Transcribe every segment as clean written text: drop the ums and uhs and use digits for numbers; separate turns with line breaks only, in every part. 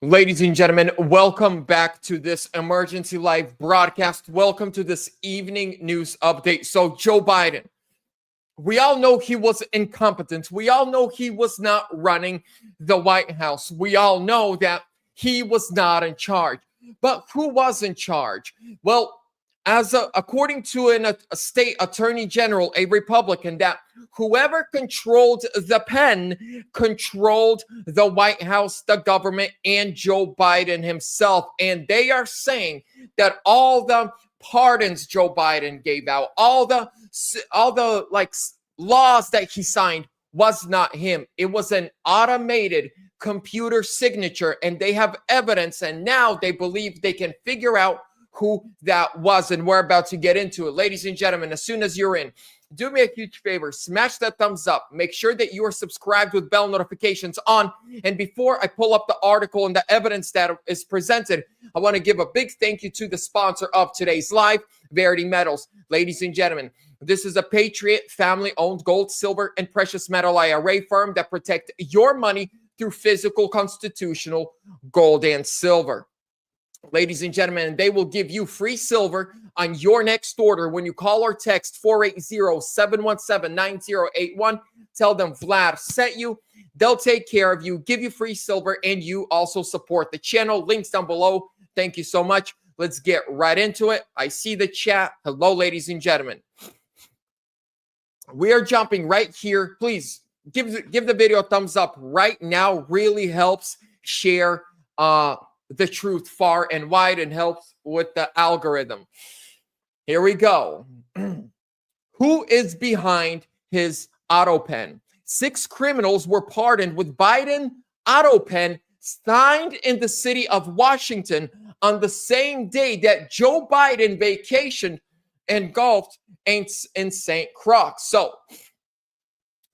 Ladies and gentlemen, welcome back to this emergency live broadcast. Welcome to this evening news update. So, Joe Biden, we all know he was incompetent. We all know he was not running the White House. We all know that he was not in charge. But who was in charge? Well, according to a state attorney general, a Republican, that whoever controlled the pen controlled the White House, the government, and Joe Biden himself. And they are saying that all the pardons Joe Biden gave out, all the laws that he signed was not him. It was an automated computer signature, and they have evidence, and now they believe they can figure out who that was, and we're about to get into it. Ladies and gentlemen, as soon as you're in, do me a huge favor, smash that thumbs up, make sure that you are subscribed with bell notifications on, and before I pull up the article and the evidence that is presented, I want to give a big thank you to the sponsor of today's live, Verity Metals. Ladies and gentlemen, this is a Patriot family-owned gold, silver, and precious metal IRA firm that protect your money through physical, constitutional gold and silver. Ladies and gentlemen, they will give you free silver on your next order when you call or text 480-717-9081. Tell them Vlad sent you. They'll take care of you, give you free silver, and you also support the channel. Links down below. Thank you so much. Let's get right into it. I see the chat. Hello, ladies and gentlemen. We are jumping right here. Please give the video a thumbs up right now. Really helps share the truth far and wide and helps with the algorithm. Here we go. Who is behind his autopen? 6 criminals were pardoned with Biden autopen signed in the city of Washington on the same day that Joe Biden vacationed and golfed in St. Croix. So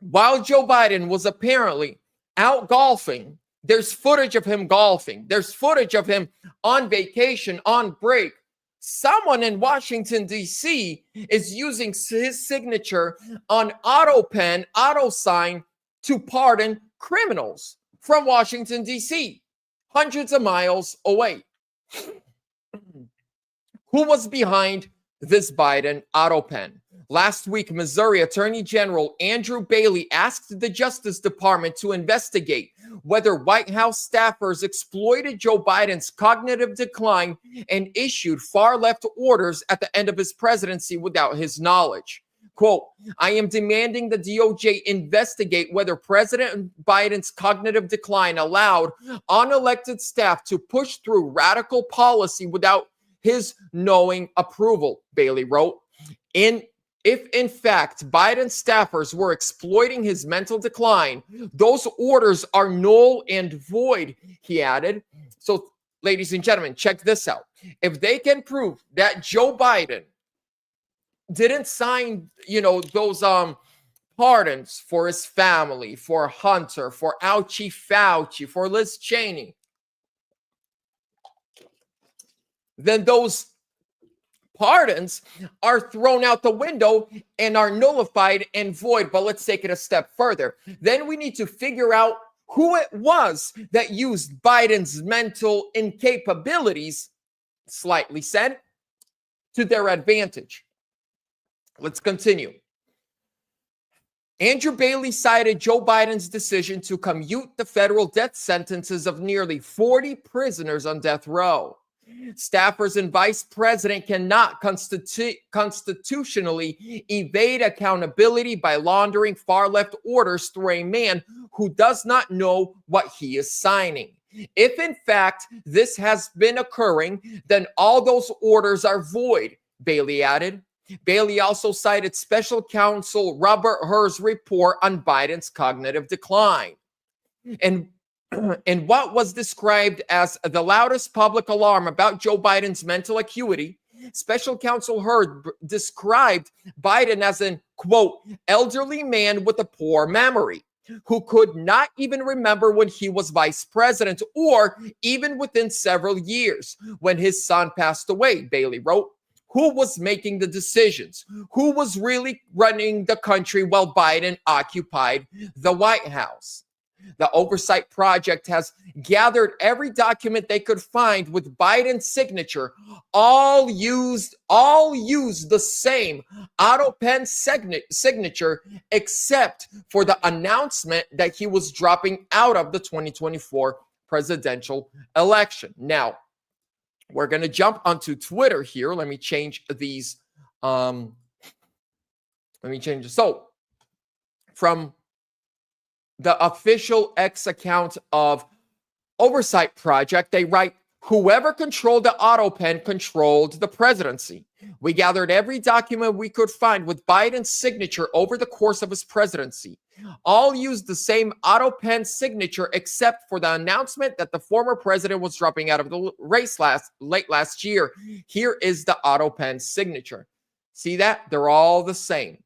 while Joe Biden was apparently out golfing, there's footage of him golfing. There's footage of him on vacation, on break. Someone in Washington, D.C. is using his signature on autopen, auto sign to pardon criminals from Washington, D.C., hundreds of miles away. Who was behind this Biden autopen? Last week, Missouri Attorney General Andrew Bailey asked the Justice Department to investigate whether White House staffers exploited Joe Biden's cognitive decline and issued far-left orders at the end of his presidency without his knowledge. Quote, I am demanding the DOJ investigate whether President Biden's cognitive decline allowed unelected staff to push through radical policy without his knowing approval, Bailey wrote. If in fact Biden's staffers were exploiting his mental decline, those orders are null and void, he added. So, ladies and gentlemen, check this out. If they can prove that Joe Biden didn't sign, those pardons for his family, for Hunter, for Ouchie Fauci, for Liz Cheney, then those pardons are thrown out the window and are nullified and void. But let's take it a step further. Then we need to figure out who it was that used Biden's mental incapabilities, slightly said, to their advantage. Let's continue. Andrew Bailey cited Joe Biden's decision to commute the federal death sentences of nearly 40 prisoners on death row. Staffers and vice president cannot constitutionally evade accountability by laundering far-left orders through a man who does not know what he is signing. If in fact this has been occurring, then all those orders are void, Bailey added. Bailey also cited special counsel Robert Hur's report on Biden's cognitive decline. And what was described as the loudest public alarm about Joe Biden's mental acuity, special counsel Hurd described Biden as an, quote, elderly man with a poor memory who could not even remember when he was vice president or even within several years when his son passed away, Bailey wrote. Who was making the decisions? Who was really running the country while Biden occupied the White House? The Oversight Project has gathered every document they could find with Biden's signature, all used the same autopen signature, except for the announcement that he was dropping out of the 2024 presidential election. Now, we're going to jump onto Twitter here. Let me change these. So, from the official X account of Oversight Project, they write, whoever controlled the autopen controlled the presidency. We gathered every document we could find with Biden's signature over the course of his presidency. All used the same autopen signature except for the announcement that the former president was dropping out of the race late last year. Here is the autopen signature. See that? They're all the same.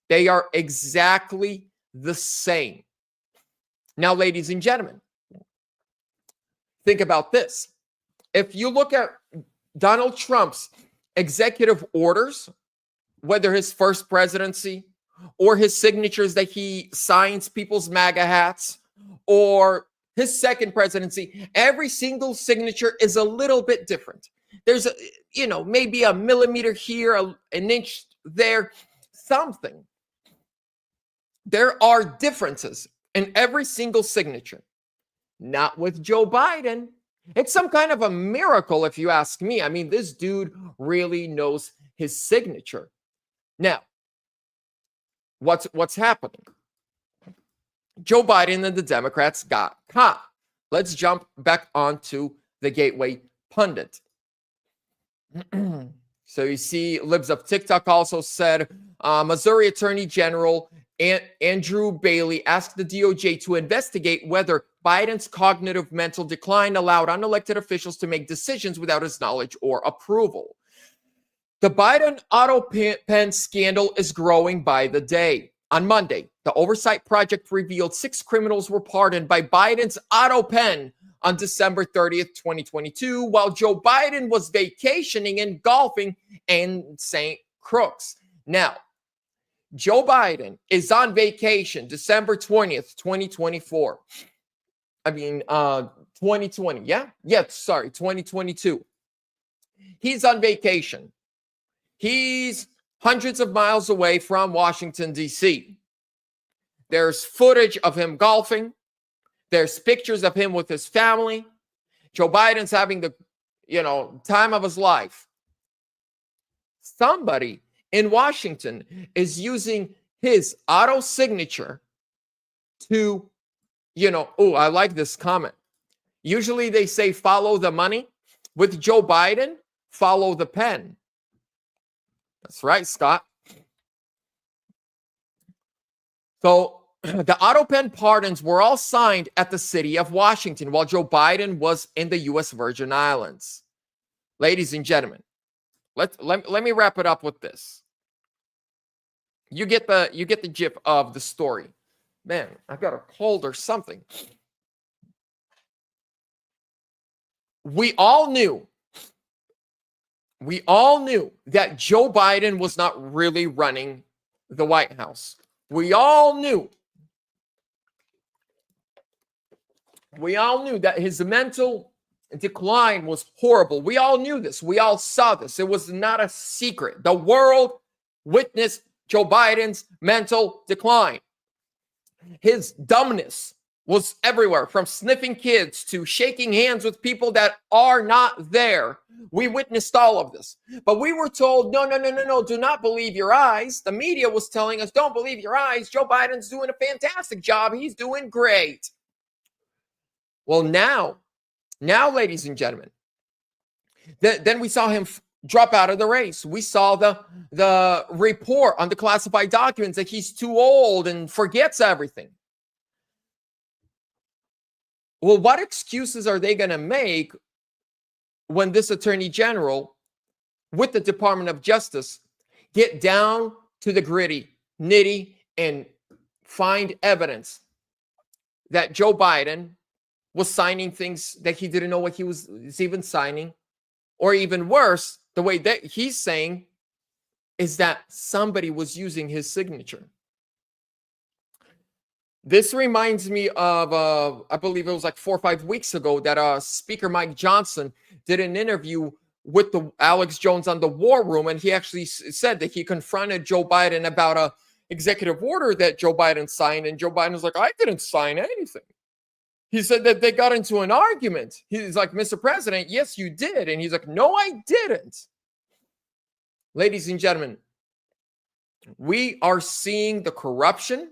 They are exactly the same. Now, ladies and gentlemen, think about this. If you look at Donald Trump's executive orders, whether his first presidency or his signatures that he signs people's MAGA hats, or his second presidency, every single signature is a little bit different. There's maybe a millimeter here, an inch there, something. There are differences in every single signature. Not with Joe Biden. It's some kind of a miracle, if you ask me. I mean, this dude really knows his signature. Now, what's happening? Joe Biden and the Democrats got caught. Let's jump back onto the Gateway Pundit. So you see, Libs of TikTok also said, Missouri Attorney General Andrew Bailey asked the DOJ to investigate whether Biden's cognitive mental decline allowed unelected officials to make decisions without his knowledge or approval. The Biden autopen scandal is growing by the day. On Monday, the Oversight Project revealed 6 criminals were pardoned by Biden's autopen on December 30th, 2022, while Joe Biden was vacationing and golfing in St. Crooks. Now, Joe Biden is on vacation December 20th, 2024. 2020. Sorry, 2022. He's on vacation. He's hundreds of miles away from Washington, D.C. There's footage of him golfing. There's pictures of him with his family. Joe Biden's having the, time of his life. Somebody in Washington is using his auto signature to, I like this comment. Usually they say follow the money. With Joe Biden, follow the pen. That's right, Scott. So the autopen pardons were all signed at the city of Washington while Joe Biden was in the U.S. Virgin Islands. Ladies and gentlemen, let me wrap it up with this. You get the gist of the story. Man, I've got a cold or something. We all knew that Joe Biden was not really running the White House. We all knew that his mental decline was horrible. We all knew this. We all saw this. It was not a secret. The world witnessed Joe Biden's mental decline. His dumbness was everywhere, from sniffing kids to shaking hands with people that are not there. We witnessed all of this. But we were told, no, do not believe your eyes. The media was telling us, don't believe your eyes. Joe Biden's doing a fantastic job. He's doing great. Well, now, ladies and gentlemen, then we saw him drop out of the race. We saw the report on the classified documents that he's too old and forgets everything. Well, what excuses are they going to make when this attorney general with the Department of Justice get down to the nitty and find evidence that Joe Biden was signing things that he didn't know what he was even signing? Or even worse, the way that he's saying is that somebody was using his signature. This reminds me of, I believe it was like 4 or 5 weeks ago that Speaker Mike Johnson did an interview with the Alex Jones on the War Room, and he actually said that he confronted Joe Biden about a executive order that Joe Biden signed, and Joe Biden was like, I didn't sign anything. He said that they got into an argument. He's like, Mr. President, yes, you did. And he's like, no, I didn't. Ladies and gentlemen, we are seeing the corruption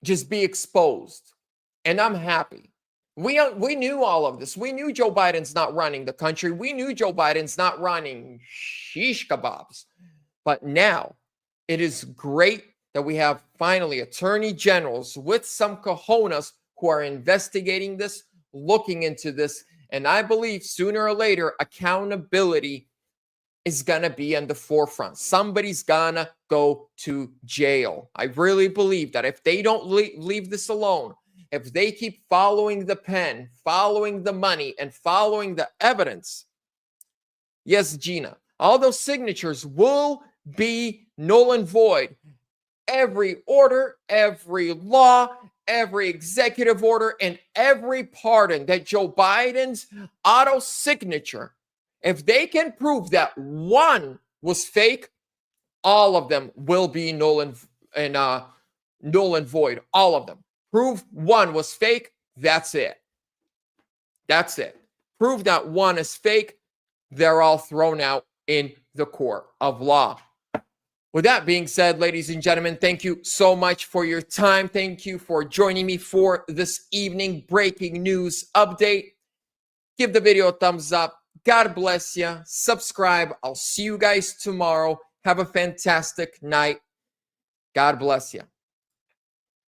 just be exposed. And I'm happy. We knew all of this. We knew Joe Biden's not running the country. We knew Joe Biden's not running shish kebabs. But now it is great that we have finally attorney generals with some cojones who are investigating this, looking into this. And I believe sooner or later, accountability is going to be in the forefront. Somebody's going to go to jail. I really believe that if they don't leave this alone, if they keep following the pen, following the money, and following the evidence, yes, Gina, all those signatures will be null and void. Every order, every law, every executive order, and every pardon that Joe Biden's auto signature, if they can prove that one was fake, all of them will be null and void. All of them. Prove one was fake, that's it. That's it. Prove that one is fake, they're all thrown out in the court of law. With that being said, ladies and gentlemen, thank you so much for your time. Thank you for joining me for this evening breaking news update. Give the video a thumbs up. God bless you. Subscribe. I'll see you guys tomorrow. Have a fantastic night. God bless you.